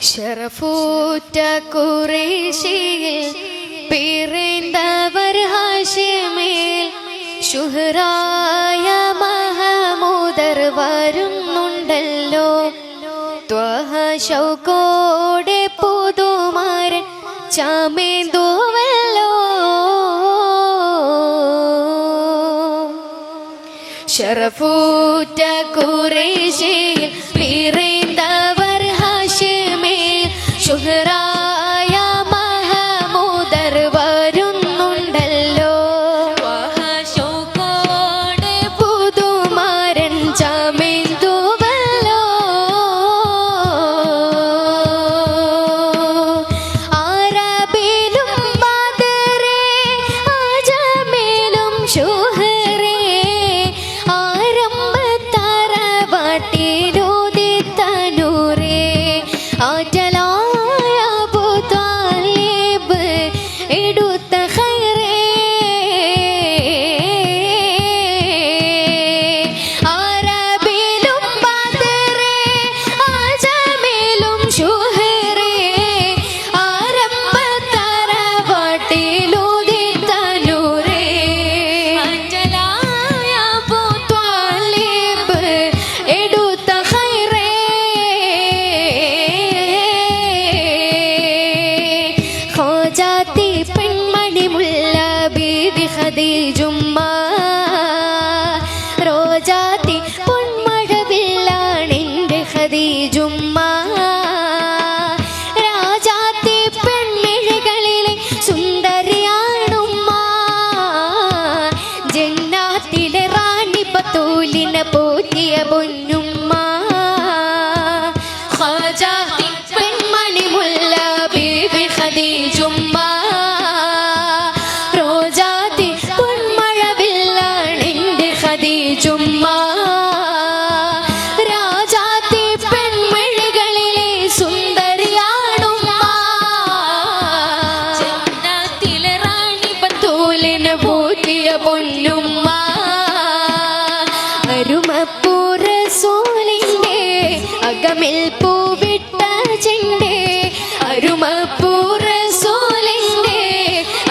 ഷറഫൂറ്റ ഖുറൈശിയിൽ പിറந்தവർ ഹാഷിമിൽ ശുഹറായ മഹമൂദർ വരുന്നുണ്ടല്ലോ. ത്വഹ ശൗക്കോടെ പുതുമാരൻ ചാമേന്തുവല്ലോ. ഷറഫൂറ്റ ഖുറൈശിയിൽ പിറന്തവർ ഹാഷിമിൽ ശുഹറായ മഹമൂദർ വരുന്നുണ്ടല്ലോ. ശൗക്കോടെ പുതുമാരൻ ചാമേന്തുവല്ലോ. ആരബിലും ബദറേ അജമിലും ശുഹറേ ആരംഭത്തറവാട്ടിലൂതിത്തനൂറേ ആറ്റലായ അബൂ ത്വാലിബ് എടുത്ത ഖൈറേ. ആരബിലും ബദറേ അജമിലും ശുഹറേ ആരംഭത്തറവാട്ടിലൂതിത്തനൂറേ ആറ്റലായ അബൂ ത്വാലിബ് എടുത്ത ഖൈറേ. ഖോജാത്തി പെൺമണി മുല്ല ബീവി ഖദീജുമ്മ റോജാത്തി പൊന്മഴവില്ലാണെൻ്റെ ഖദീജുമ്മ. രാജാത്തി പെൺമിഴികളിലെ സുന്ദരിയാണുമ്മ. ജന്നാത്തിലെ റാണി ബത്തൂലിനെ പോറ്റിയ പൊന്നുമ്മ. ഖോജാത്തി പെൺമണി മുല്ല ബീവി ഖദീജുമ്മ റോജാത്തി പൊന്മഴവില്ലാണെൻ്റെ ഖദീജുമ്മ. രാജാത്തി പെൺമിഴികളിലെ സുന്ദരിയാണുമ്മ. ജന്നാത്തിലെ റാണി ബത്തൂലിനെ പോറ്റിയ പൊന്നുമ്മ. അരുമപ്പൂ റസൂലിൻ്റെ അകമിൽ പൂവിട്ട ചെണ്ടേ. അരുമപ്പൂ റസൂലിൻ്റെ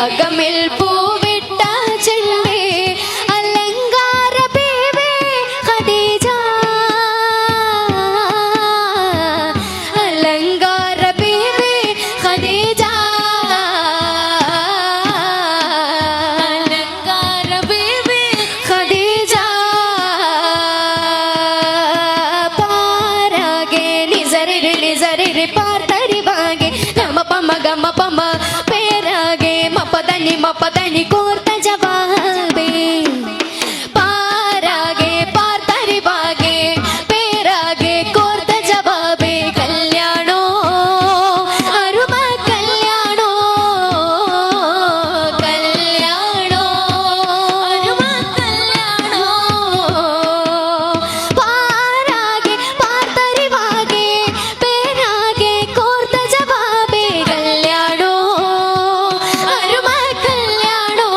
അകമിൽ പൂവിട്ട ചെണ്ടേ. അലങ്കാര ബീവി ഖദീജ അലങ്കാര ബീവി ഖദീജ അലങ്കാര ബീവി ഖദീജ. പാരാകെ നിസരിരി നിസരിരി പാർത്തരി ബാगे ഗമ പമ പേരാകെ മപദനി കോർത്ത ജവാബേ. പാരാകെ പാർത്തരി ബാगे പേരാകെ കോർത്ത ജവാബേ. കല്യാണോ അരുമ കല്യാണോ കല്യാണോ അരുമ കല്യാണോ. പാരാകെ പാർത്തരി ബാगे പേരാകെ കോർത്ത ജവാബേ. കല്യാണോ അരുമ കല്യാണോ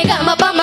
ഗമ പമ